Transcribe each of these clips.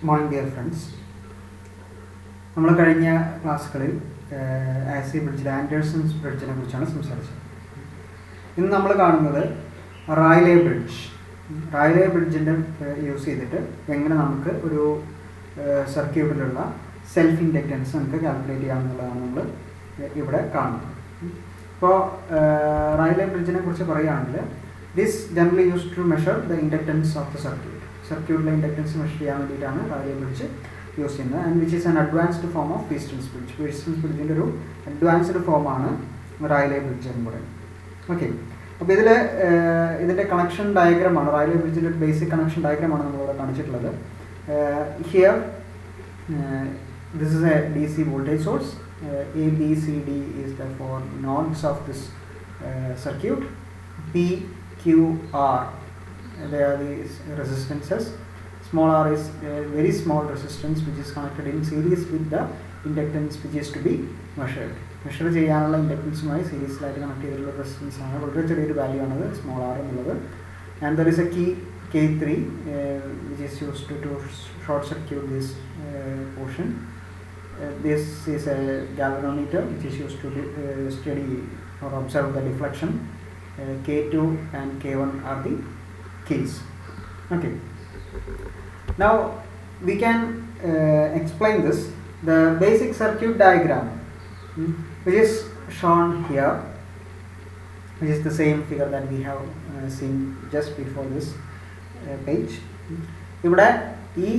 Morning dear friends. നമ്മൾ കഴിഞ്ഞ ക്ലാസ്സുകളിൽ ആസി ബ്രിഡ്ജ് ആൻഡേഴ്സൺസ് ബ്രിഡ്ജിനെ കുറിച്ചാണ് സംസാരിച്ചത്. ഇന്ന് നമ്മൾ കാണുന്നത് റൈലേ ബ്രിഡ്ജിൻ്റെ യൂസ് ചെയ്തിട്ട് എങ്ങനെ നമുക്ക് ഒരു സർക്യൂട്ടിലുള്ള സെൽഫ് ഇൻഡക്റ്റൻസ് നമുക്ക് കാൽക്കുലേറ്റ് ചെയ്യാമെന്നുള്ളതാണ് നമ്മൾ ഇവിടെ കാണുന്നത്. ഇപ്പോൾ റൈലേ ബ്രിഡ്ജിനെ കുറിച്ച് പറയുകയാണെങ്കിൽ this generally use to measure the inductance of the സർക്യൂട്ടിലെ ഇൻഡക്റ്റൻസ് മെഷർ ചെയ്യാൻ വേണ്ടിയിട്ടാണ് റൈലേ ബ്രിഡ്ജ് യൂസ് ചെയ്യുന്നത്. And which is an advanced form of Wheatstone's ബ്രിഡ്ജിൻ്റെ ഒരു അഡ്വാൻസ്ഡ് ഫോമാണ് റൈലേ ബ്രിഡ്ജ് എന്ന് പറയുന്നത്. ഓക്കെ, അപ്പോൾ ഇതിൻ്റെ കണക്ഷൻ ഡയഗ്രമാണ്, റൈലേ ബ്രിഡ്ജിൻ്റെ ഒരു ബേസിക് കണക്ഷൻ ഡയഗ്രമാണ് നമ്മളിവിടെ കാണിച്ചിട്ടുള്ളത്. Here this is a DC voltage source. A, B, C, D is the four nodes of this circuit. P, Q, R, they are these resistances. Small r is a very small resistance which is connected in series with the inductance which is to be measured. Measure ചെയ്യാനുള്ള ഇൻഡക്റ്റൻസുമായി സീരീസിലായിട്ട് connect ചെയ്തിട്ടുള്ള resistance ആണ്. വളരെ ചെറിയൊരു value ആണത് small R എന്നുള്ളത്. And there is a key K3 which is used to short circuit this portion. This is a galvanometer which is used to study or observe the deflection. K2 and K1 are the keys. Okay, now we can explain this. The basic circuit diagram which is shown here, which is the same figure that we have seen just before this page. ഇവിടെ ഈ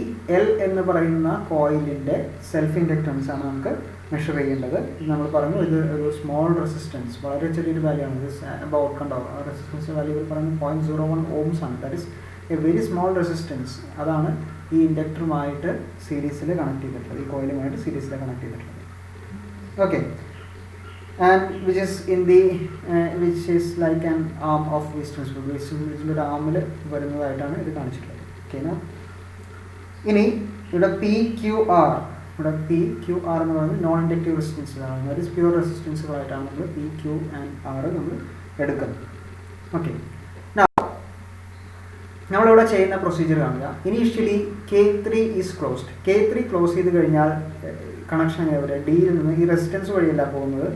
L എന്ന് പറയുന്ന കോയിലിൻ്റെ self inductance ആണ് നമുക്ക് measure ചെയ്യേണ്ടത്. നമ്മൾ പറഞ്ഞു ഇത് ഒരു സ്മോൾ റെസിസ്റ്റൻസ്, വളരെ ചെറിയൊരു വാല്യൂ ആണ്. ഇത് അബൌട്ട് കണ്ടോ, റെസിസ്റ്റൻസ് വാല്യൂ പറയുന്നത് 0.01 ohms ആണ്. That is A very small resistance. അതാണ് ഈ ഇൻഡക്ടറുമായിട്ട് സീരീസിൽ കണക്ട് ചെയ്തിട്ടുള്ളത്, ഈ കോയിലുമായിട്ട് സീരീസിൽ കണക്ട് ചെയ്തിട്ടുള്ളത്. Okay, and which is like an arm of Wheatstone's ബ്രിഡ്ജിൻ്റെ ഒരു ആമിൽ വരുന്നതായിട്ടാണ് ഇത് കാണിച്ചിട്ടുള്ളത്. ഓക്കെ, ഇനി ഇവിടെ PQR എന്ന് പറയുന്നത് നോൺ ഇൻഡക്റ്റീവ് റെസിസ്റ്റൻസുകളാണ്. ദാറ്റ് ഇസ് പ്യൂർ റെസിസ്റ്റൻസുകളായിട്ടാണ് നമ്മൾ PQ and R നമ്മൾ എടുക്കുന്നത്. ഓക്കെ, നമ്മളിവിടെ ചെയ്യുന്ന പ്രൊസീജിയർ കാണുക. Initially K3 is closed. K3 close ചെയ്ത് കഴിഞ്ഞാൽ കണക്ഷൻ എവിടെ ഡിയിൽ നിന്ന് ഈ റെസിസ്റ്റൻസ് വഴിയല്ല പോകുന്നത്.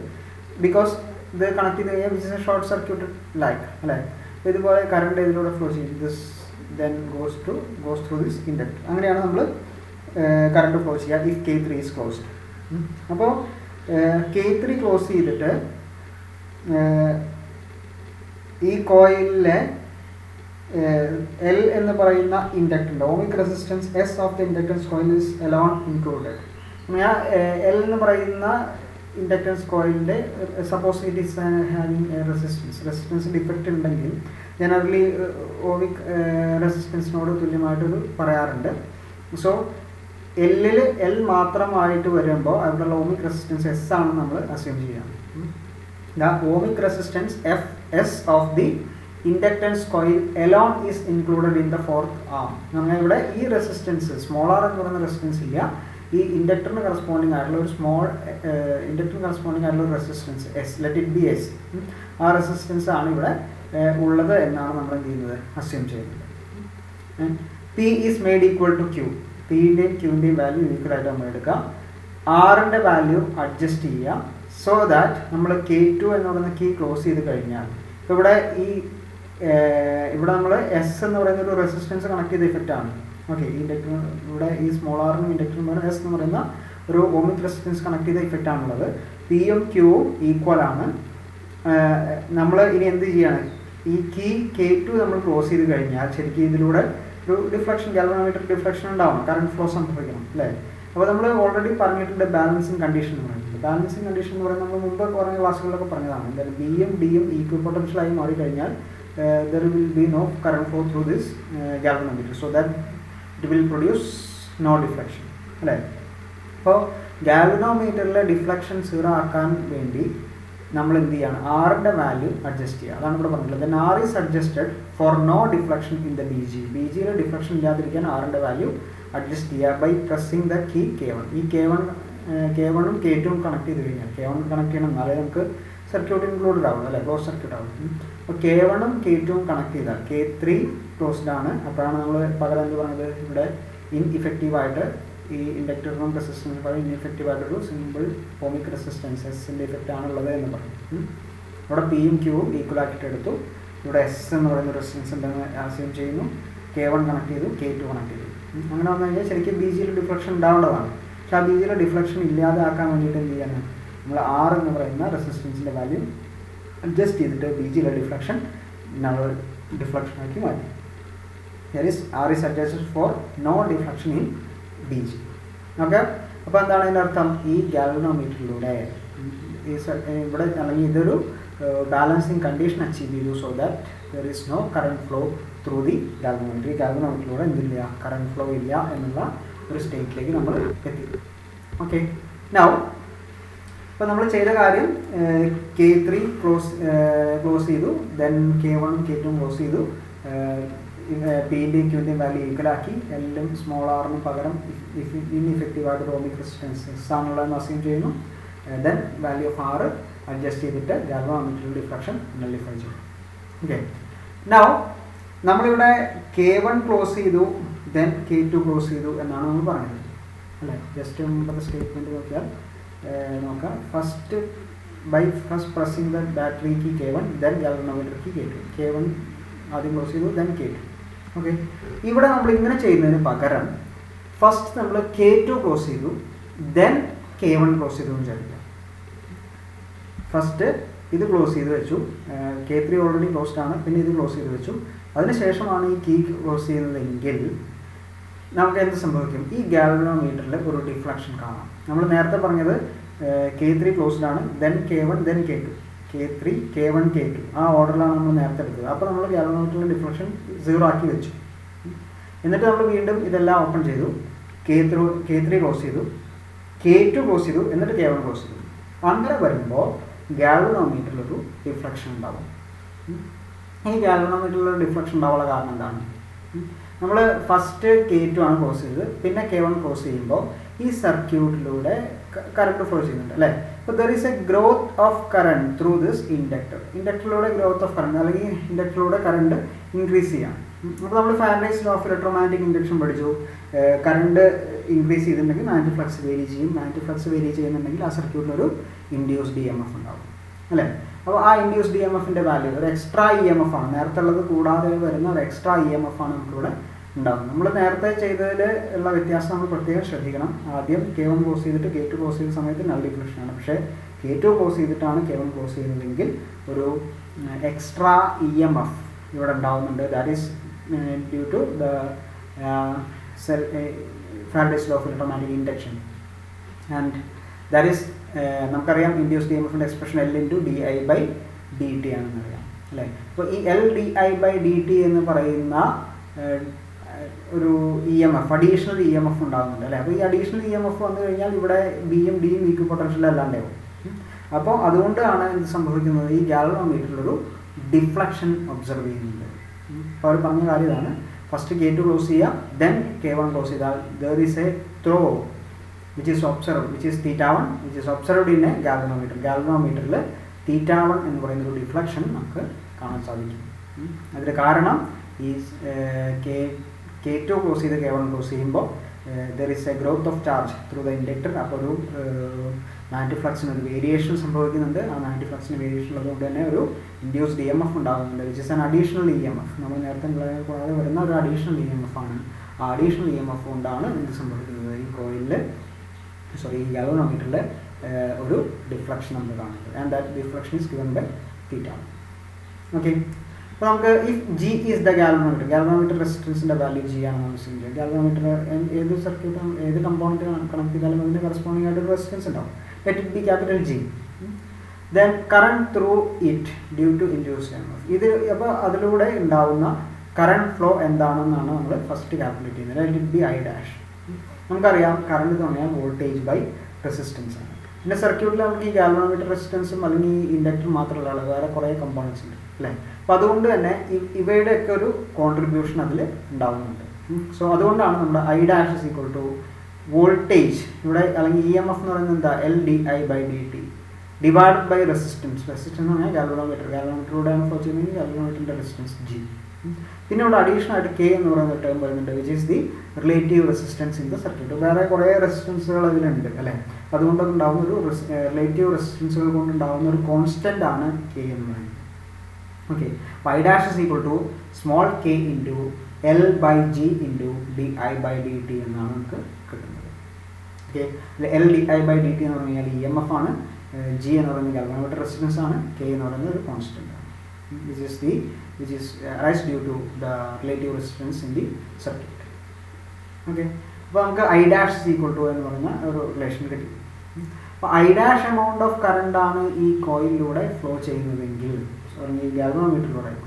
ബിക്കോസ് ഇത് കണക്ട് ചെയ്ത് കഴിഞ്ഞാൽ which is a short circuit like അല്ലേ. ഇതുപോലെ കറണ്ട് ഇതിലൂടെ ഫ്ലോ ചെയ്യും. This then goes through this inductor. അങ്ങനെയാണ് നമ്മൾ കറണ്ട് ഫ്ലോ ചെയ്യുക ഇഫ് K3 ഈസ് ക്ലോസ്ഡ്. അപ്പോൾ K3 ക്ലോസ് ചെയ്തിട്ട് ഈ കോയിലിലെ L എന്ന് പറയുന്ന ഇൻഡക്ടറിൻ്റെ ohmic resistance S of the inductance coil is alone included. L എന്ന് പറയുന്ന ഇൻഡക്റ്റൻസ് കോയിലിൻ്റെ suppose it is having resistance defect ഉണ്ടെങ്കിൽ ജനറലി ഓമിക് റെസിസ്റ്റൻസിനോട് തുല്യമായിട്ടൊരു പറയാറുണ്ട്. സോ L മാത്രമായിട്ട് വരുമ്പോൾ അവിടെയുള്ള ഓമിക് റെസിസ്റ്റൻസ് S ആണെന്ന് നമ്മൾ അസ്യൂം ചെയ്യാം. The ohmic resistance S of the inductance coil alone is included in the fourth arm. നമ്മൾ ഇവിടെ ഈ റെസിസ്റ്റൻസ് സ്മോൾ ആർ എന്ന് പറയുന്ന റെസിസ്റ്റൻസ് ഇല്ല. ഈ ഇൻഡക്ടറിന് കറസ്പോണ്ടിങ് ആയിട്ടുള്ള ഒരു സ്മോൾ ഇൻഡക്ടറിന് കറസ്പോണ്ടിങ് ആയിട്ടുള്ള ഒരു resistance S, let it B S, ആ റെസിസ്റ്റൻസ് ആണ് ഇവിടെ ഉള്ളത് എന്നാണ് നമ്മൾ എന്ത് ചെയ്യുന്നത്, അസ്യൂം ചെയ്യുന്നത്. P is made equal to Q. Pൻ്റെയും Qൻ്റെയും വാല്യൂ ഈക്വൽ ആയിട്ട് നമ്മൾ എടുക്കാം. ആറിൻ്റെ വാല്യൂ അഡ്ജസ്റ്റ് ചെയ്യാം. സോ ദാറ്റ് നമ്മൾ K2 എന്ന് പറയുന്ന കീ ക്ലോസ് ചെയ്ത് കഴിഞ്ഞാൽ ഇപ്പോൾ ഇവിടെ നമ്മൾ S എന്ന് പറയുന്ന ഒരു റെസിസ്റ്റൻസ് കണക്ട് ചെയ്ത ഇഫക്റ്റ് ആണ്. ഓക്കെ, ഈ ഇൻഡക്ടർ ഇവിടെ ഈ സ്മോൾ ആറിനും ഇൻഡക്ടറിനും പറയുന്ന S എന്ന് പറയുന്ന ഒരു ഓമിക് റെസിസ്റ്റൻസ് കണക്ട് ചെയ്ത ഇഫക്റ്റ് ആണുള്ളത്. Pയും Qയും ഈക്വൽ ആണ്. നമ്മൾ ഇനി എന്ത് ചെയ്യാണ്, ഈ കീ K2 നമ്മൾ ക്ലോസ് ചെയ്ത് കഴിഞ്ഞാൽ ശരിക്കും ഇതിലൂടെ ഒരു ഡിഫ്ലക്ഷൻ, ഗാൽവനോമീറ്റർ ഡിഫ്ലക്ഷൻ ഉണ്ടാവണം, കറണ്ട് ഫ്ലോ സംഭവിക്കണം അല്ലേ. അപ്പോൾ നമ്മൾ ഓൾറെഡി പറഞ്ഞിട്ടുണ്ട് ബാലൻസിങ് കണ്ടീഷൻ എന്ന് പറയുന്നത്. ബാലൻസിങ് കണ്ടീഷൻ എന്ന് പറയുന്നത് നമ്മൾ മുമ്പ് കുറഞ്ഞ ക്ലാസ്സുകളിലൊക്കെ പറഞ്ഞതാണ്. എന്തായാലും Bയും Dയും ഈക്വൽ പൊട്ടൻഷ്യലായി മാറിക്കഴിഞ്ഞാൽ there will be no current flow through this galvanometer, so that it will produce no deflection അല്ലേ. അപ്പോൾ ഗാൽവനോമീറ്ററിലെ ഡിഫ്ലക്ഷൻ 0 ആക്കാൻ വേണ്ടി നമ്മൾ എന്ത് ചെയ്യാണ്, ആറിൻ്റെ വാല്യൂ അഡ്ജസ്റ്റ് ചെയ്യുക. അതാണ് ഇവിടെ പറഞ്ഞിട്ടുള്ളത്. Then R is adjusted for no deflection in the BGയിൽ ഡിഫ്ലക്ഷൻ ഇല്ലാതിരിക്കാൻ ആറിൻ്റെ വാല്യൂ അഡ്ജസ്റ്റ് ചെയ്യുക by pressing the key K1. ഈ K1ഉം K2ഉം കണക്ട് ചെയ്ത് കഴിഞ്ഞാൽ K1 കണക്ട് ചെയ്യണം, എന്നാലേ നമുക്ക് സർക്യൂട്ട് ഇൻക്ലൂഡഡ് ആവും അല്ലേ, ക്ലോസ് സർക്യൂട്ട് ആവും. അപ്പോൾ K1ഉം K2ഉം കണക്ട് ചെയ്താൽ K3 ക്ലോസ്ഡ് ആണ്. അപ്പോഴാണ് നമ്മൾ പകരം എന്ത് പറഞ്ഞത്, ഇവിടെ ഇൻഇഫക്റ്റീവായിട്ട് ഈ ഇൻഡക്ടറിനും റെസിസ്റ്റൻസിനും ഇൻഇഫക്റ്റീവായിട്ടൊരു സിമ്പിൾ ഓമിക് റെസിസ്റ്റൻസ് എസിൻ്റെ ഇഫക്റ്റ് ആണുള്ളത് എന്ന് പറയും. ഇവിടെ പിയും ക്യൂവും ഈക്വൽ ആക്കിയിട്ട് എടുത്തു. ഇവിടെ എസ് എന്ന് പറയുന്ന റെസിസ്റ്റൻസ് ഉണ്ടെന്ന് ആസ്യൂം ചെയ്യുന്നു. K1 കണക്ട് ചെയ്തു, K2 കണക്ട് ചെയ്തു. അങ്ങനെ വന്നു കഴിഞ്ഞാൽ ശരിക്കും ബി ജിയിൽ ഡിഫ്ലക്ഷൻ ഉണ്ടാവേണ്ടതാണ്. പക്ഷേ ആ ബി ജിയിലെ ഡിഫ്ലക്ഷൻ ഇല്ലാതെ ആക്കാൻ വേണ്ടിയിട്ട് എന്ത് ചെയ്യാണ്, നമ്മൾ R എന്ന് പറയുന്ന റെസിസ്റ്റൻസിൻ്റെ വാല്യൂ അഡ്ജസ്റ്റ് ചെയ്തിട്ട് ബി ജിയിലെ ഡിഫ്ലക്ഷൻ നമ്മൾ ഡിഫ്ലക്ഷനാക്കി മാറ്റി. R is adjusted for no deflection in BG. Okay, അപ്പോൾ എന്താണ് അതിൻ്റെ അർത്ഥം? ഈ ഗാൽവനോമീറ്ററിലൂടെ ഇവിടെ അല്ലെങ്കിൽ ഇതൊരു ബാലൻസിങ് കണ്ടീഷൻ അച്ചീവ് ചെയ്തു. So that there is no current flow through the galvanometer. ഈ ഗാൽവനോമീറ്ററിലൂടെ എന്തില്ല, കറണ്ട് ഫ്ലോ ഇല്ല എന്നുള്ള ഒരു സ്റ്റേറ്റിലേക്ക് നമ്മൾ എത്തി. ഓക്കെ, നൗ ഇപ്പോൾ നമ്മൾ ചെയ്ത കാര്യം K3 ക്ലോസ് ചെയ്തു, ദെൻ K1 K2 ക്ലോസ് ചെയ്തു, പിൻ്റെയും ക്യൂൻ്റെയും വാല്യൂ ഈക്വലാക്കി, എല്ലാം സ്മോൾ ആറിന് പകരം ഇൻഇഫക്റ്റീവായിട്ട് ഓമിക് റെസിസ്റ്റൻസ് ആണുള്ളതെന്ന് അസ്യൂം ചെയ്യുന്നു. Then value of R adjust ചെയ്തിട്ട് ഗാൽവനോമീറ്ററിൽ ഡിഫ്ലക്ഷൻ നള്ളിഫൈ ചെയ്യും. ഓക്കെ, നൗ നമ്മളിവിടെ K1 ക്ലോസ് ചെയ്തു, ദെൻ K2 ക്ലോസ് ചെയ്തു എന്നാണ് നമ്മൾ പറഞ്ഞത് അല്ലേ? ജസ്റ്റ് മുമ്പത്തെ സ്റ്റേറ്റ്മെൻറ്റ് നോക്കിയാൽ നോക്കാം. First pressing the battery key K1, then galvanometer key K2. K1 ആദ്യം ക്ലോസ് ചെയ്തു, ദെൻ K2. ഓക്കെ, ഇവിടെ നമ്മൾ ഇങ്ങനെ ചെയ്യുന്നതിന് പകരം ഫസ്റ്റ് നമ്മൾ K2 ക്ലോസ് ചെയ്തു, ദെൻ K1 ക്ലോസ് ചെയ്തു എന്ന് വിചാരിക്കുക. ഫസ്റ്റ് ഇത് ക്ലോസ് ചെയ്ത് വെച്ചു, K3 ഓൾറെഡി ക്ലോസ്ഡ് ആണ്, പിന്നെ ഇത് ക്ലോസ് ചെയ്ത് വെച്ചു. അതിനുശേഷമാണ് ഈ കീ ക്ലോസ് ചെയ്യുന്നതെങ്കിൽ നമുക്ക് എന്ത് സംഭവിക്കും? ഈ ഗാൽവനോമീറ്ററിൽ ഒരു ഡിഫ്ലക്ഷൻ കാണാം. നമ്മൾ നേരത്തെ പറഞ്ഞത് K3 ക്ലോസ്ഡ് ആണ്, then K1, then K2. K3 K1 K2 ആ ഓർഡറിലാണ് നമ്മൾ നേരത്തെ എടുത്തത്. അപ്പോൾ നമ്മൾ ഗാൽവനോമീറ്ററിലെ ഡിഫ്ലക്ഷൻ 0 ആക്കി വെച്ചു. എന്നിട്ട് നമ്മൾ വീണ്ടും ഇതെല്ലാം ഓപ്പൺ ചെയ്തു, K3 ക്ലോസ് ചെയ്തു, K2 ക്ലോസ് ചെയ്തു, എന്നിട്ട് K1 ക്ലോസ് ചെയ്തു. അങ്ങനെ വരുമ്പോൾ ഗാൽവനോമീറ്ററിലൊരു ഡിഫ്ലക്ഷൻ ഉണ്ടാവും. ഈ ഗാൽവനോമീറ്ററിലൊരു ഡിഫ്ലക്ഷൻ ഉണ്ടാവാനുള്ള കാരണം എന്താണ്? നമ്മൾ ഫസ്റ്റ് K2 ആണ് ക്ലോസ് ചെയ്തത്, പിന്നെ K1 ക്ലോസ് ചെയ്യുമ്പോൾ ഈ സർക്യൂട്ടിലൂടെ കറണ്ട് ഫ്ലോ ചെയ്യുന്നുണ്ട് അല്ലേ? അപ്പോൾ there is a growth of current through this inductor. ഇൻഡക്ടറിലൂടെ ഗ്രോത്ത് ഓഫ് കറണ്ട് അല്ലെങ്കിൽ ഇൻഡക്ടറിലൂടെ കറണ്ട് ഇൻക്രീസ് ചെയ്യാം. അപ്പോൾ നമ്മൾ Faraday's law of electromagnetic induction പഠിച്ചു. കറണ്ട് ഇൻക്രീസ് ചെയ്തിട്ടുണ്ടെങ്കിൽ മാഗ്നറ്റിക് ഫ്ലക്സ് വേരി ചെയ്യും. മാഗ്നറ്റിക് ഫ്ലക്സ് വേരി ചെയ്യുന്നുണ്ടെങ്കിൽ ആ സർക്യൂട്ടിലൊരു ഇൻഡ്യൂസ്ഡ് EMF ഉണ്ടാവും അല്ലേ? അപ്പോൾ ആ ഇൻഡ്യൂസ്ഡ് EMFൻ്റെ വാല്യൂ ഒരു എക്സ്ട്രാ EMF ആണ്. നേരത്തെ ഉള്ളത് കൂടാതെ വരുന്ന ഒരു എക്സ്ട്രാ EMF ആണ് നമുക്കിവിടെ ഉണ്ടാകും. നമ്മൾ നേരത്തെ ചെയ്തതിൽ ഉള്ള വ്യത്യാസം നമ്മൾ പ്രത്യേകം ശ്രദ്ധിക്കണം. ആദ്യം K1 ക്ലോസ് ചെയ്തിട്ട് K2 ക്ലോസ് ചെയ്ത സമയത്ത് നൾ ഡിഫ്ലക്ഷനാണ്. പക്ഷേ K2 ക്ലോസ് ചെയ്തിട്ടാണ് K1 ക്ലോസ് ചെയ്യുന്നതെങ്കിൽ ഒരു എക്സ്ട്രാ EMF ഇവിടെ ഉണ്ടാകുന്നുണ്ട്. That is due to the Faraday's law of electromagnetic induction. And that is നമുക്കറിയാം ഇൻഡ്യൂസ്ഡ് EMFൻ്റെ എക്സ്പ്രഷൻ L/dI/dt ആണെന്ന് അറിയാം അല്ലേ? അപ്പോൾ ഈ L/dI/dt എന്ന് പറയുന്ന ഒരു EMF അഡീഷണൽ EMF ഉണ്ടാകുന്നുണ്ട് അല്ലേ? അപ്പോൾ ഈ അഡീഷണൽ EMF വന്നു കഴിഞ്ഞാൽ ഇവിടെ ബിയും ഡിയും ഈക്വൽ പൊട്ടൻഷ്യൽ അല്ലാണ്ടാവും. അപ്പോൾ അതുകൊണ്ടാണ് എന്ത് സംഭവിക്കുന്നത്? ഈ ഗാൽവനോമീറ്ററിലൊരു ഡിഫ്ലക്ഷൻ ഒബ്സർവ് ചെയ്യുന്നുണ്ട്. അപ്പോൾ അവർ പറഞ്ഞ കാര്യം ഇതാണ്. ഫസ്റ്റ് K2 ക്ലോസ് ചെയ്യുക, ദെൻ K1 ക്ലോസ് ചെയ്താൽ there is A throw which is observed, which is θ1, which is observed in a galvanometer. ഗാൽവനോമീറ്ററിൽ θ1 എന്ന് പറയുന്ന ഒരു ഡിഫ്ലക്ഷൻ നമുക്ക് കാണാൻ സാധിക്കും. അതിന് കാരണം ഈ K2 ക്ലോസ് ചെയ്ത് K1 ക്ലോസ് ചെയ്യുമ്പോൾ there is a growth of charge through the inductor. അപ്പോൾ ഒരു മാഗ്നറ്റിക് ഫ്ലക്സിന് ഒരു വേരിയേഷൻ സംഭവിക്കുന്നുണ്ട്. ആ മാഗ്നറ്റിക് ഫ്ലക്സിന് വേരിയേഷൻ ഉള്ളതുകൊണ്ട് തന്നെ ഒരു ഇൻഡ്യൂസ്ഡ് EMF ഉണ്ടാകുന്നുണ്ട്, which is an additional EMF. നമ്മൾ നേരത്തെ കൂടാതെ വരുന്ന ഒരു അഡീഷണൽ EMF ആണ്. ആ അഡീഷണൽ EMF കൊണ്ടാണ് എന്ത് സംഭവിക്കുന്നത്? ഈ കോയിലിൽ ഈ ഗാൽവനോമീറ്ററിൽ ഒരു ഡിഫ്ലക്ഷൻ നമ്മൾ കാണുന്നത്. And that deflection is given by θ. Okay, അപ്പോൾ നമുക്ക് if G is the galvanometer റെസിസ്റ്റൻസിൻ്റെ വാല്യൂ G ആണെന്ന് മനസ്സിലാക്കുക. ഗാൽവനോമീറ്റർ ഏത് സർക്യൂട്ട് ഏത് കമ്പോണൻറ്റ് കണക്ട് ചെയ്താലും അതിൻ്റെ കറസ്പോണ്ടിങ് ആയിട്ട് ഒരു റെസിസ്റ്റൻസ് ഉണ്ടാവും. Let it be capital G. Then current through it due to induced EMF. ഇത് അപ്പോൾ അതിലൂടെ ഉണ്ടാവുന്ന കറണ്ട് ഫ്ലോ എന്താണെന്നാണ് നമ്മൾ ഫസ്റ്റ് കാൽക്കുലേറ്റ് ചെയ്യുന്നത്. Let it be I'. നമുക്കറിയാം കറണ്ട് എന്ന് പറഞ്ഞാൽ വോൾട്ടേജ് ബൈ റെസിസ്റ്റൻസ് ആണ്. പിന്നെ സർക്യൂട്ടിൽ നമുക്ക് ഈ ഗാൽവനോമീറ്റർ റെസിസ്റ്റൻസും അല്ലെങ്കിൽ ഈ ഇൻഡക്ടർ മാത്രമല്ല, വേറെ കുറേ കമ്പോണൻസ് ഉണ്ട് അല്ലേ? അപ്പോൾ അതുകൊണ്ട് തന്നെ ഇവയുടെയൊക്കെ ഒരു കോൺട്രിബ്യൂഷൻ അതിൽ ഉണ്ടാവുന്നുണ്ട്. സോ അതുകൊണ്ടാണ് നമ്മുടെ I' is equal to voltage ഇവിടെ അല്ലെങ്കിൽ EMF എന്ന് പറയുന്നത് എന്താ? L/dI/dt divide by resistance. Resistance എന്ന് പറഞ്ഞാൽ ഗാൽവനോമീറ്ററിലൂടെയാണ് ഫ്ലോ ചെയ്യുന്നതെങ്കിൽ ഗാൽവനോമീറ്ററിൻ്റെ റെസിസ്റ്റൻസ് G. പിന്നെ ഇവിടെ അഡീഷണൽ ആയിട്ട് കെ എന്ന് പറയുന്ന ടേം വരുന്നുണ്ട്, which is the relative resistance in the circuit. വേറെ കുറേ റെസിസ്റ്റൻസുകൾ അതിലുണ്ട് അല്ലേ, അതുകൊണ്ടുണ്ടാകുന്ന ഒരു റിലേറ്റീവ് റെസിസ്റ്റൻസുകൾ കൊണ്ടുണ്ടാകുന്ന ഒരു കോൺസ്റ്റൻ്റ് ആണ് കെ എന്ന് പറയുന്നത്. Okay, I dash is equal to small k into L by G into di by dt എന്നാണ് നമുക്ക് കിട്ടുന്നത്. Okay, L di by dt എന്ന് പറഞ്ഞു കഴിഞ്ഞാൽ EMF ആണ്, G എന്ന് പറയുന്നത് ഗാൽവാനോമീറ്റർ റെസിസ്റ്റൻസ് ആണ്, K എന്ന് പറയുന്നത് ഒരു കോൺസ്റ്റൻ്റ് ആണ്. which is rise due to the relative resistance in the circuit. Okay, അപ്പോൾ നമുക്ക് I dash is equal to എന്ന് പറഞ്ഞ ഒരു റിലേഷൻ കിട്ടി. അപ്പോൾ I dash amount of current ആണ് ഈ കോയിലിലൂടെ ഫ്ലോ ചെയ്യുന്നതെങ്കിൽ, ഈ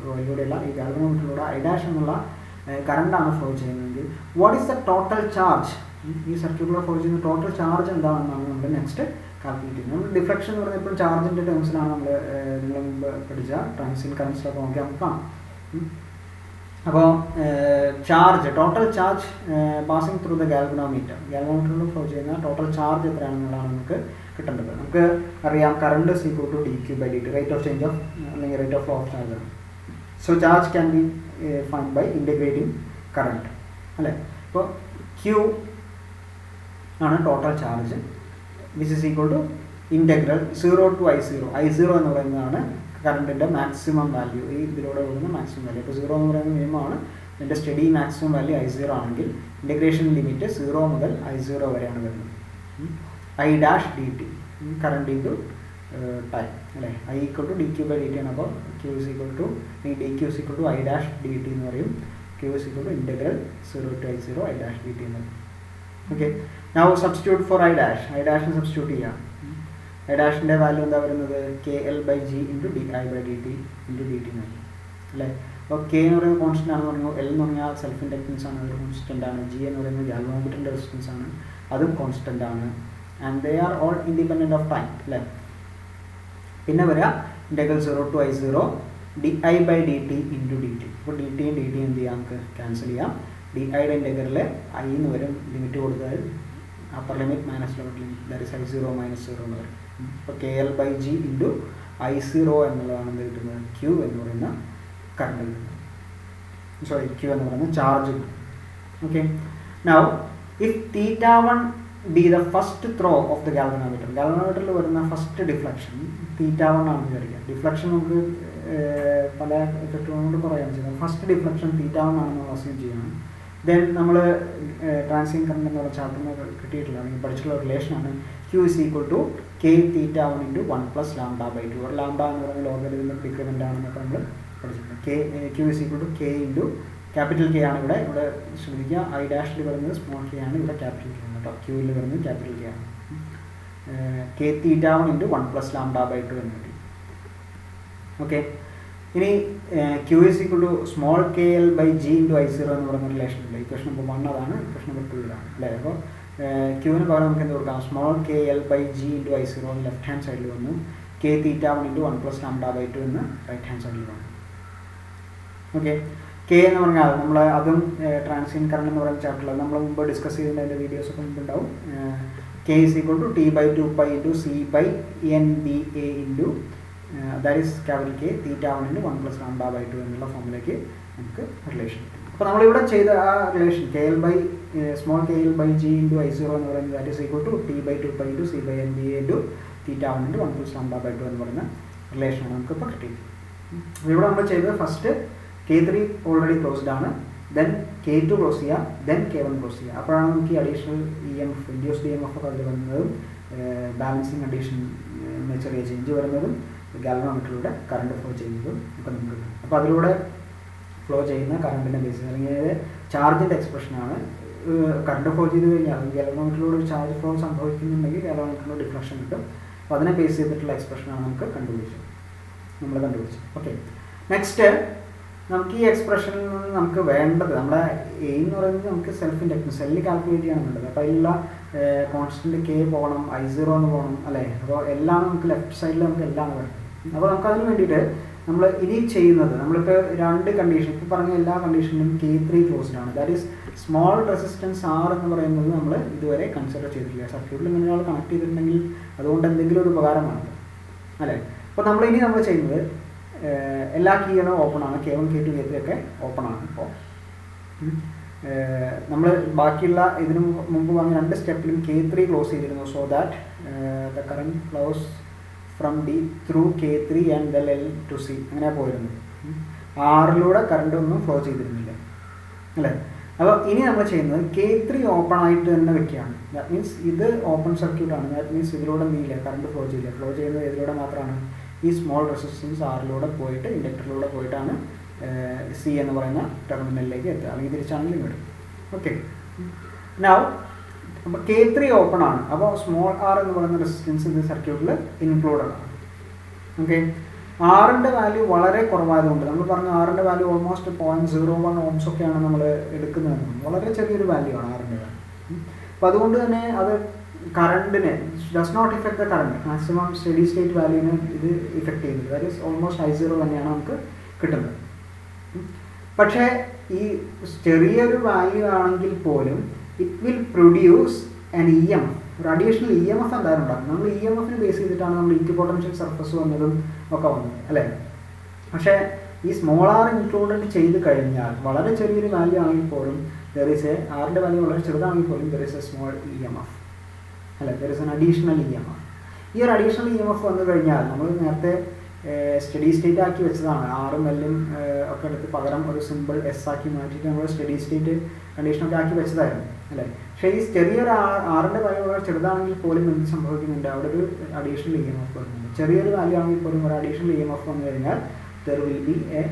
കോയിലിലൂടെയല്ല, ഈ ഗാൽവാനോമീറ്ററിലൂടെ I dash എന്നുള്ള കറണ്ടാണ് ഫ്ലോ ചെയ്യുന്നതെങ്കിൽ what is the total charge, ഈ സർക്യൂട്ടിലൂടെ ഫ്ലോ ചെയ്യുന്ന ടോട്ടൽ ചാർജ് എന്താണെന്നാണ് നമ്മൾ നെക്സ്റ്റ് കാൽക്കുലേറ്റ് ചെയ്യുന്നത്. നമ്മൾ ഡിഫ്ലക്ഷൻ എന്ന് പറഞ്ഞാൽ ഇപ്പോൾ ചാർജിൻ്റെ ടേംസിലാണ് നമ്മൾ നിങ്ങൾ മുമ്പ് പഠിച്ച ട്രാൻസിയൻറ്റ് കറൻസിലൊക്കെ നോക്കി നമുക്ക് കാണാം. അപ്പോൾ charge, total charge passing through the ഗാൽവാനോമീറ്ററിൽ ഫ്ലോ ചെയ്യുന്ന ടോട്ടൽ ചാർജ് എത്രയാണെന്നുള്ളതാണ് നമുക്ക് കിട്ടേണ്ടത്. നമുക്ക് അറിയാം കറണ്ട് is equal to dq by dt, rate of change of അല്ലെങ്കിൽ rate of flow of charge ആണ്. So charge can be find by integrating current അല്ലേ. അപ്പോൾ Q ആണ് total charge, which is equal to integral 0 to I0. I0 എന്ന് പറയുന്നതാണ് കറണ്ടിൻ്റെ maximum value, ഈ ഇതിലൂടെ വരുന്ന മാക്സിമം വാല്യൂ. അപ്പോൾ 0 എന്ന് പറയുന്ന മിനിമമാണ്, ഇതിൻ്റെ സ്റ്റഡി മാക്സിമം വാല്യൂ I0 ആണെങ്കിൽ ഇൻ്റഗ്രേഷൻ ലിമിറ്റ് 0 മുതൽ I0 വരെയാണ് വരുന്നത്. I dash dt, current into time അല്ലേ. I equal to dq by dt ആണ്. അപ്പോൾ Q is equal to dq is equal to I dash dt എന്ന് പറയും. Q is equal to integral 0 to I0 I dash dt എന്ന് പറയും. Okay, now substitute for I dash substitute ചെയ്യാം. I ഡാഷിൻ്റെ value എന്താ വരുന്നത്, KL by G into di by dt into dt എന്ന് പറയും അല്ലേ. അപ്പോൾ K എന്ന് പറയുന്നത് കോൺസ്റ്റൻ്റ് ആണെന്ന് പറഞ്ഞു, L എന്ന് പറഞ്ഞാൽ സെൽഫ് ഇൻഡക്റ്റൻസ് ആണ്, ഒരു കോൺസ്റ്റൻ്റ് ആണ്, G എന്ന് പറയുന്നത് ഗാൽവാനോമീറ്ററിൻ്റെ റെസിസ്റ്റൻസ് ആണ്, അതും കോൺസ്റ്റൻ്റ് ആണ്. And they are all independent of time അല്ലേ. പിന്നെ വരിക integral 0 to I0 di by dt into dt. അപ്പോൾ dt എന്ത് ചെയ്യാം, നമുക്ക് ക്യാൻസൽ ചെയ്യാം. diയുടെ ഇൻ്റഗ്രലിൽ I എന്ന് വരും, ലിമിറ്റ് കൊടുത്താൽ upper limit minus lower limit, that is I0 minus 0 എന്ന് വരും. അപ്പോൾ KL by G into I0 എന്നുള്ളതാണ് എന്ത് കിട്ടുന്നത്, Q എന്ന് പറയുന്ന കറണ്ട് കിട്ടുന്നത്, സോറി Q എന്ന് പറയുന്ന ചാർജ് കിട്ടും. Okay, now if θ1 be the first throw of the galvanometer, ഗാൽവാനോമീറ്ററിൽ വരുന്ന ഫസ്റ്റ് ഡിഫ്ലക്ഷൻ θ1 ആണെന്ന് വിചാരിക്കുക. ഡിഫ്ലക്ഷൻ നമുക്ക് പല എഫക്റ്റുകളോട് പറയാൻ ചെയ്യുന്നത്, ഫസ്റ്റ് ഡിഫ്ലക്ഷൻ θ1 ആണെന്ന് അസ്യൂം ചെയ്യണം. ദെൻ നമ്മൾ ട്രാൻസിയൻറ്റ് കറണ്ട് എന്ന് പറഞ്ഞ ചാപ്റ്ററിന് കിട്ടിയിട്ടുള്ള അല്ലെങ്കിൽ പഠിച്ചിട്ടുള്ള റിലേഷനാണ് Q is equal to K θ1 into 1 plus lambda by 2. Lambda എന്ന് പറയുന്ന ലോഗരിതമിക് ഡിക്രിമെൻ്റ് ആണെന്നൊക്കെ നമ്മൾ പഠിച്ചിട്ടുണ്ട്. Q is equal to K into capital K ആണ് ഇവിടെ ശ്രദ്ധിക്കുക. I ഡാഷിൽ വരുന്നത് സ്മോൾ k ആണ്, ഇവിടെ ക്യാപിറ്റൽ K ആണ് കേട്ടോ. Qയിൽ വരുന്നത് ക്യാപിറ്റൽ K ആണ്. K θ1 into 1 plus lambda by 2 എന്ന് കിട്ടി. ഓക്കെ, ഇനി Q is equal to small kl by G into I0 എന്ന് പറയുന്ന റിലേഷൻ ഉണ്ട്. ഇക്വേഷൻ നമ്പർ 1 അതാണ്, ഇക്വേഷൻ നമ്പർ 2 ഇതാണ് അല്ലേ. അപ്പോൾ Qന് പകരം നമുക്ക് എന്ത് കൊടുക്കാം, small kl by G into I0 left hand സൈഡിൽ വന്നു, K θ1 into 1 plus lambda by 2 എന്ന് റൈറ്റ് ഹാൻഡ് സൈഡിൽ വന്നു. ഓക്കെ, K എന്ന് പറഞ്ഞാൽ നമ്മൾ അതും ട്രാൻസിയൻറ്റ് കറണ്ട് എന്ന് പറയുന്ന ചാപ്റ്ററിൽ നമ്മൾ മുമ്പ് ഡിസ്കസ് ചെയ്തതിൻ്റെ അതിൻ്റെ വീഡിയോസൊക്കെ മുമ്പുണ്ടാവും. K is equal to T by 2 pi into C by NBA into that is capital K θ1 into 1 plus lambda by 2 എന്നുള്ള ഫോമിലേക്ക് നമുക്ക് റിലേഷൻ കിട്ടും. അപ്പോൾ നമ്മളിവിടെ ചെയ്ത ആ relation small kl by G into I0 എന്ന് പറയുന്നത് that is equal to T by 2 pi into C by NBA into θ1 into 1 plus lambda by 2 എന്ന് പറയുന്ന റിലേഷനാണ് നമുക്കിപ്പോൾ കിട്ടിയത്. അപ്പോൾ ഇവിടെ നമ്മൾ ചെയ്തത് ഫസ്റ്റ് K3 ഓൾറെഡി ക്ലോസ്ഡ് ആണ്, ദെൻ K2 ക്ലോസ് ചെയ്യുക, ദെൻ K1 ക്ലോസ് ചെയ്യുക. അപ്പോഴാണ് നമുക്ക് ഈ അഡീഷണൽ EMF ഇൻഡ്യൂസ്ഡ് EMF ഒക്കെ അതിൽ വരുന്നതും ബാലൻസിങ് കണ്ടീഷൻ ചെറിയ ചേഞ്ച് വരുന്നതും ഗാൽവാനോമീറ്ററിലൂടെ കറണ്ട് ഫ്ലോ ചെയ്യുന്നതും ഒക്കെ നമുക്ക് കിട്ടും. അപ്പോൾ അതിലൂടെ ഫ്ലോ ചെയ്യുന്ന കറണ്ടിൻ്റെ ബേസിസ് അല്ലെങ്കിൽ ചാർജിൻ്റെ എക്സ്പ്രഷനാണ്. കറണ്ട് ഫ്ലോ ചെയ്ത് കഴിഞ്ഞാൽ ഗാൽവാനോമീറ്ററിലൂടെ ഒരു ചാർജ് ഫ്ലോ സംഭവിക്കുന്നുണ്ടെങ്കിൽ ഗാൽവാനോമീറ്ററിലൂടെ ഡിഫ്ലക്ഷൻ കിട്ടും. അപ്പോൾ അതിനെ ബേസ് ചെയ്തിട്ടുള്ള എക്സ്പ്രഷനാണ് നമ്മൾ കണ്ടുപിടിച്ചത്. ഓക്കെ, നെക്സ്റ്റ് നമുക്ക് ഈ എക്സ്പ്രഷനിൽ നിന്ന് നമുക്ക് വേണ്ടത്, നമ്മുടെ എയിം എന്ന് പറയുന്നത് നമുക്ക് സെൽഫ് ഇൻഡക്റ്റൻസ് സെല്ല് കാൽക്കുലേറ്റ് ചെയ്യാൻ വേണ്ടത്. അപ്പോൾ അതിലുള്ള കോൺസ്റ്റൻറ്റ് K പോകണം, I0 എന്ന് പോകണം അല്ലേ. അപ്പോൾ എല്ലാം നമുക്ക് ലെഫ്റ്റ് സൈഡിൽ നമുക്ക് എല്ലാം വേണം. അപ്പോൾ നമുക്ക് അതിന് വേണ്ടിയിട്ട് നമ്മൾ ഇനി ചെയ്യുന്നത്, നമ്മളിപ്പോൾ രണ്ട് കണ്ടീഷൻ ഇപ്പോൾ പറഞ്ഞ എല്ലാ കണ്ടീഷനിലും K3 ക്ലോസ്ഡ് ആണ്. That is small resistance R എന്ന് പറയുന്നത് നമ്മൾ ഇതുവരെ കൺസിഡർ ചെയ്തിട്ടില്ല. സർക്യൂട്ടിൽ ഇങ്ങനെ ഒരാൾ കണക്ട് ചെയ്തിട്ടുണ്ടെങ്കിൽ അതുകൊണ്ട് എന്തെങ്കിലും ഒരു ഉപകാരമാണ് അല്ലേ. അപ്പോൾ നമ്മൾ ചെയ്യുന്നത് എല്ലാ കീകളും ഓപ്പൺ ആണ്. K1 K2 K3 ഒക്കെ ഓപ്പൺ ആണ്. ഇപ്പോൾ നമ്മൾ ബാക്കിയുള്ള ഇതിനു മുമ്പ് പറഞ്ഞ 2 സ്റ്റെപ്പിലും K3 ക്ലോസ് ചെയ്തിരുന്നു. So that the current flows from D through K3 and the L to C അങ്ങനെ പോയിരുന്നു. ആറിലൂടെ കറണ്ട് ഒന്നും ഫ്ലോ ചെയ്തിരുന്നില്ല അല്ലേ. അപ്പോൾ ഇനി നമ്മൾ ചെയ്യുന്നത് K3 ഓപ്പൺ ആയിട്ട് തന്നെ വെക്കുകയാണ്. ദാറ്റ് മീൻസ് ഇത് ഓപ്പൺ സർക്യൂട്ടാണ്. ദാറ്റ് മീൻസ് ഇതിലൂടെ എന്തില്ല, കറണ്ട് ഫ്ലോ ചെയ്യില്ല. ഫ്ലോ ചെയ്യുന്നത് ഇതിലൂടെ മാത്രമാണ്. ഈ സ്മോൾ റെസിസ്റ്റൻസ് ആറിലൂടെ പോയിട്ട് ഇൻഡക്ടറിലൂടെ പോയിട്ടാണ് സി എന്ന് പറയുന്ന ടെർമിനലിലേക്ക് എത്തുക. അല്ലെങ്കിൽ തിരിച്ചാണെങ്കിലും വരും. ഓക്കെ, നൗ അപ്പോൾ K3 ഓപ്പൺ ആണ്. അപ്പോൾ സ്മോൾ ആർ എന്ന് പറയുന്ന റെസിസ്റ്റൻസ് ഇത് സർക്യൂട്ടിൽ ഇൻക്ലൂഡഡ് ആണ്. ഓക്കെ, ആറിൻ്റെ വാല്യൂ വളരെ കുറവായതുകൊണ്ട് നമ്മൾ പറഞ്ഞു ആറിൻ്റെ വാല്യൂ ഓൾമോസ്റ്റ് 0.01 ഓംസ് ഒക്കെയാണ് നമ്മൾ എടുക്കുന്നത്. വളരെ ചെറിയൊരു വാല്യൂ ആണ് ആറിൻ്റെ വാല്യൂ. അപ്പോൾ അതുകൊണ്ട് തന്നെ അത് കറണ്ടിനെ does not effect the current. Maximum steady state വാല്യൂവിനെ ഇത് ഇഫക്റ്റ് ചെയ്യുന്നത്. ദാറ്റ് ഈസ് ഓൾമോസ്റ്റ് I0 തന്നെയാണ് നമുക്ക് കിട്ടുന്നത്. പക്ഷേ ഈ ചെറിയൊരു വാല്യൂ ആണെങ്കിൽ പോലും it will produce an EMF, ഒരു അഡീഷണൽ EMF എന്തായാലും ഉണ്ടാകും. നമ്മൾ EMFനെ ബേസ് ചെയ്തിട്ടാണ് നമ്മൾ ഇക്വിപൊട്ടൻഷ്യൽ സർഫസ് വന്നതും ഒക്കെ വന്നത് അല്ലേ. പക്ഷേ ഈ സ്മോൾ ആർ ഇൻക്ലൂഡഡ് ചെയ്ത് കഴിഞ്ഞാൽ വളരെ ചെറിയൊരു വാല്യൂ ആണെങ്കിൽ പോലും ദർ ഈസ് ആറിൻ്റെ വാല്യൂ വളരെ ചെറുതാണെങ്കിൽ പോലും there is A small EMF അല്ലേ. There is N additional EMF. ഈ ഒരു അഡീഷണൽ EMF വന്നു കഴിഞ്ഞാൽ നമ്മൾ നേരത്തെ സ്റ്റഡി സ്റ്റേറ്റ് ആക്കി വെച്ചതാണ്. ആറും എല്ലും ഒക്കെ എടുത്ത് പകരം ഒരു സിമ്പിൾ S ആക്കി മാറ്റിയിട്ട് നമ്മൾ സ്റ്റഡി സ്റ്റേറ്റ് കണ്ടീഷനൊക്കെ ആക്കി വെച്ചതായിരുന്നു അല്ലേ. പക്ഷേ ഈ ചെറിയൊരു ആറിൻ്റെ വാല്യൂ വളരെ ചെറുതാണെങ്കിൽ പോലും എന്ത് സംഭവിക്കുന്നുണ്ട്, അവിടെ ഒരു അഡീഷണൽ EMF വരുന്നുണ്ട്. ചെറിയൊരു വാല്യൂ ആണെങ്കിൽ പോലും ഒരു അഡീഷണൽ EMF വന്നു കഴിഞ്ഞാൽ there will be A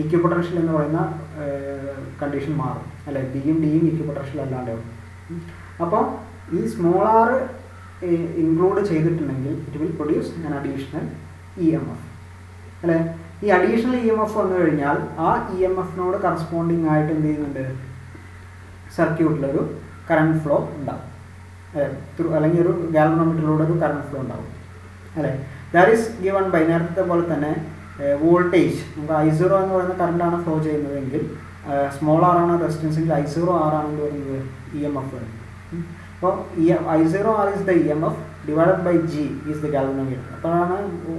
equipotential എന്ന് പറയുന്ന കണ്ടീഷൻ മാറും അല്ലേ. ബിയും ഡിയും ഇക്വിപൊട്ടൻഷ്യൽ അല്ലാണ്ടാവും. അപ്പോൾ ഈ സ്മോൾ ആർ ഇൻക്ലൂഡ് ചെയ്തിട്ടുണ്ടെങ്കിൽ it will produce an additional EMF അല്ലേ. ഈ അഡീഷണൽ EMF വന്നു കഴിഞ്ഞാൽ ആ EMFനോട് കറസ്പോണ്ടിങ് ആയിട്ട് എന്ത് ചെയ്യുന്നുണ്ട്, സർക്യൂട്ടിലൊരു കറണ്ട് ഫ്ലോ ഉണ്ടാവും അല്ലെങ്കിൽ ഒരു ഗാൽവനോമീറ്ററിലൂടെ ഒരു കറണ്ട് ഫ്ലോ ഉണ്ടാവും അല്ലേ. ദാറ്റ് ഈസ് ഗിവൺ ബൈ നേരത്തെ പോലെ തന്നെ വോൾട്ടേജ്. നമുക്ക് I0 എന്ന് പറയുന്ന കറണ്ടാണ് ഫ്ലോ ചെയ്യുന്നതെങ്കിൽ സ്മോൾ ആർ ആണ് റെസിസ്റ്റൻസെങ്കിൽ I0 R ആണ് എന്ത് പറയുന്നത് EMF വരുന്നത്. അപ്പോൾ I0R is the EMF divided by G is the galvanometer. അപ്പോഴാണ്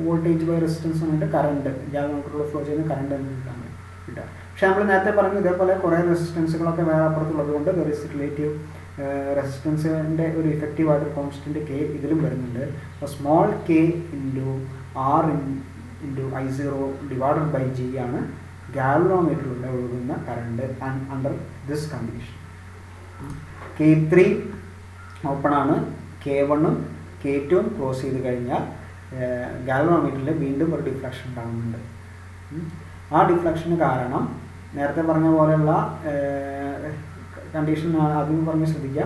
വോൾട്ടേജ് ബൈ റെസിസ്റ്റൻസ് എന്നിട്ട് കറണ്ട് ഗാൽവനോമീറ്ററിലൂടെ ഫ്ലോ ചെയ്യുന്ന കറണ്ട് എന്ന് കിട്ടുക. പക്ഷേ നമ്മൾ നേരത്തെ പറഞ്ഞു ഇതേപോലെ കുറേ റെസിസ്റ്റൻസുകളൊക്കെ വേറെ അപ്പുറത്തുള്ളത് കൊണ്ട് ദർ ഇസ് റിലേറ്റീവ് റെസിസ്റ്റൻസിൻ്റെ ഒരു ഇഫക്റ്റീവ് ആയിട്ട് കോൺസ്റ്റൻറ്റ് K ഇതിലും വരുന്നുണ്ട്. അപ്പോൾ small K into R into I0 divided by G ആണ് ഗാൽവനോമീറ്ററിലൂടെ ഒഴുകുന്ന current under this condition. K3 open ആണ്. K1ഉം K2ഉം ക്ലോസ് ചെയ്ത് കഴിഞ്ഞാൽ ഗാൽവനോമീറ്ററിൽ വീണ്ടും ഒരു ഡിഫ്ലക്ഷൻ ഉണ്ടാകുന്നുണ്ട്. ആ ഡിഫ്ലക്ഷന് കാരണം നേരത്തെ പറഞ്ഞ പോലെയുള്ള കണ്ടീഷൻ ആദ്യം പറഞ്ഞ് ശ്രദ്ധിക്കുക.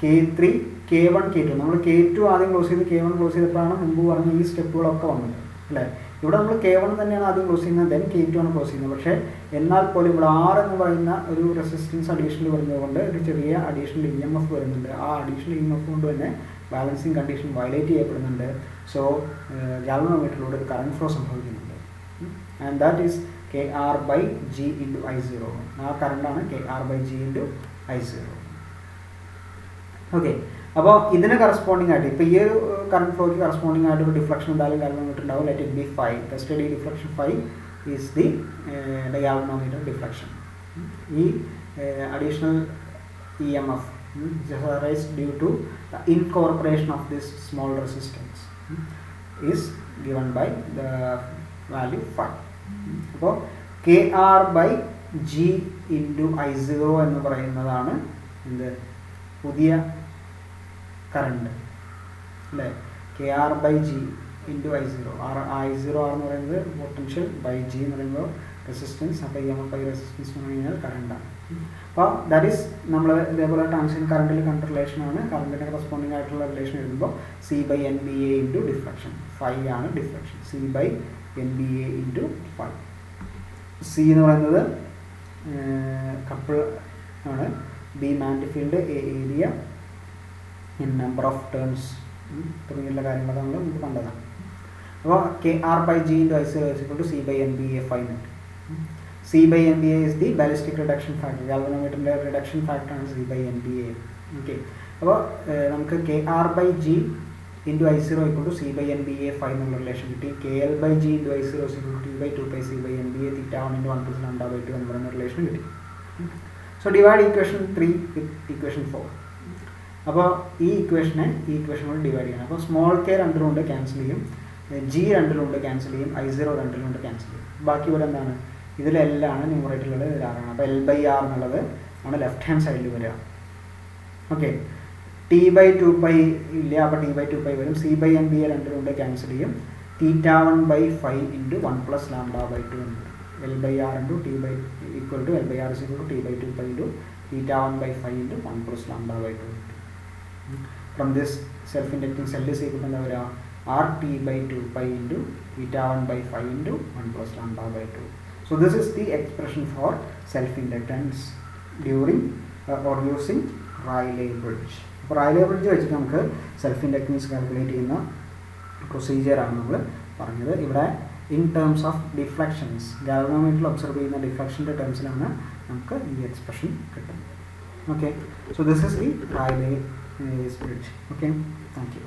K3 K1 K2 നമ്മൾ K2 ആദ്യം ക്ലോസ് ചെയ്ത് K1 ക്ലോസ് ചെയ്തപ്പോഴാണ് മുമ്പ് പറഞ്ഞ ഈ സ്റ്റെപ്പുകളൊക്കെ വന്നത് അല്ലേ. ഇവിടെ നമ്മൾ K1 തന്നെയാണ് ആദ്യം ക്ലോസ് ചെയ്യുന്നത്, ദെൻ K2 ആണ് ക്ലോസ് ചെയ്യുന്നത്. പക്ഷേ എന്നാൽ പോലും ഇവിടെ R എന്ന് പറയുന്ന ഒരു റെസിസ്റ്റൻസ് അഡീഷണൽ വരുന്നത് കൊണ്ട് ഒരു ചെറിയ അഡീഷണൽ EMF വരുന്നുണ്ട്. ആ അഡീഷണൽ EMF കൊണ്ട് തന്നെ ബാലൻസിങ് കണ്ടീഷൻ വയലേറ്റ് ചെയ്യപ്പെടുന്നുണ്ട്. സോ ഗാൽവനോമീറ്ററിലൂടെ ഒരു കറണ്ട് ഫ്ലോ സംഭവിക്കുന്നുണ്ട്. And that is KR by G into I0. ആ കറണ്ടാണ് KR by G into I0. Okay, അപ്പോൾ ഇതിന് കറസ്പോണ്ടിങ് ആയിട്ട് ഇപ്പോൾ ഈ ഒരു കറണ്ട് ഫ്ലോയ്ക്ക് കറസ്പോണ്ടിങ് ആയിട്ട് ഒരു ഡിഫ്ലക്ഷൻ എന്തായാലും ഗാൽവനോമീറ്റർ ഉണ്ടാവും. Let it B 5. The study deflection 5 is the galvanometer deflection. ഈ additional EMF is due to the incorporation of this small resistance is given by the value 5. അപ്പോൾ KR by G into I0 എന്ന് പറയുന്നതാണ് എന്ത് പുതിയ current അല്ലേ. KR by G into I0. I0 എന്ന് പറയുന്നത് potential by G എന്ന് പറയുമ്പോൾ റെസിസ്റ്റൻസ്. അപ്പോൾ EMF ബൈ റെസിസ്റ്റൻസ് എന്ന് പറഞ്ഞാൽ കറണ്ടാണ്. അപ്പോൾ ദാറ്റ് ഈസ് നമ്മൾ ഇതേപോലെ ട്രാൻസിഷൻ കറണ്ടിൽ കണ്ട റിലേഷനാണ്. കറണ്ടിന് കറസ്പോണ്ടിങ് ആയിട്ടുള്ള റിലേഷൻ എഴുതുമ്പോൾ C/NBA ഇൻറ്റു ഡിഫ്ലക്ഷൻ. 5 ആണ് ഡിഫ്ലക്ഷൻ. C/NBA into 5. C എന്ന് പറയുന്നത് കപ്പിൾ ആണ്. B magnetic field, A area, in number of turns തുടങ്ങിയുള്ള കാര്യങ്ങളൊക്കെ നമ്മൾ നമുക്ക് കണ്ടതാണ്. അപ്പോൾ KR by G into I0 is equal to C/NBA 5 net. C/NBA is the ballistic reduction factor. ഗാൽവനോമീറ്ററിൻ്റെ റിഡക്ഷൻ ഫാക്ടറാണ് C/NBA. ഓക്കെ, അപ്പോൾ നമുക്ക് KR by G into I0 equal to C by NBA 5 എന്നുള്ള റിലേഷൻ കിട്ടി. KL by G into I0 is equal to T by 2 pi C by NBA theta 1 into 1 plus lambda by 2 എന്ന് പറയുന്ന relation കിട്ടി. So divide equation 3 വിത്ത് equation 4. അപ്പോൾ ഈ ഇക്വേഷനെ ഈ ഇക്വേഷനോട് divide ചെയ്യണം. അപ്പോൾ സ്മോൾ കെ രണ്ടിലുണ്ട് ക്യാൻസൽ ചെയ്യും, G രണ്ടിലുണ്ട് ക്യാൻസൽ ചെയ്യും, I0 രണ്ടിലുണ്ട് ക്യാൻസൽ ചെയ്യും. ബാക്കി ഇവിടെ എന്താണ്, ഇതിലെല്ലാണ് ന്യൂമറേറ്ററിലുള്ളത്, ഇതിൽ ആറാണ്. അപ്പോൾ L by R എന്നുള്ളത് ആണ് ലെഫ്റ്റ് ഹാൻഡ് സൈഡിൽ വരിക. ഓക്കെ, T by 2 pi ഇല്ല, അപ്പോൾ T by 2 pi വരും. C by NBA രണ്ടിലുണ്ട് ക്യാൻസൽ ചെയ്യും, theta 1 by 5 into 1 plus lambda by 2 ഉണ്ട്. L by R into T by equal to L by R is equal to T by 2 pi into theta 1 by 5 into 1 plus lambda by 2. From this self-inducting cell is equal to എന്താ വരിക, RT by 2 pi into theta 1 by 5 into 1 plus lambda by 2. So this is the expression for self-inductance during or using Rayleigh bridge. അപ്പോൾ Rayleigh bridge വെച്ചിട്ട് നമുക്ക് self-inductance calculate ചെയ്യുന്ന പ്രൊസീജിയറാണ് നമ്മൾ പറഞ്ഞത്. ഇവിടെ in terms of deflections, ഗാൽവനോമീറ്ററിൽ ഒബ്സർവ് ചെയ്യുന്ന ഡിഫ്ലക്ഷൻ്റെ ടേംസിലാണ് നമുക്ക് ഈ എക്സ്പ്രഷൻ കിട്ടുന്നത്. Okay, so this is the Rayleigh bridge. Okay, thank you.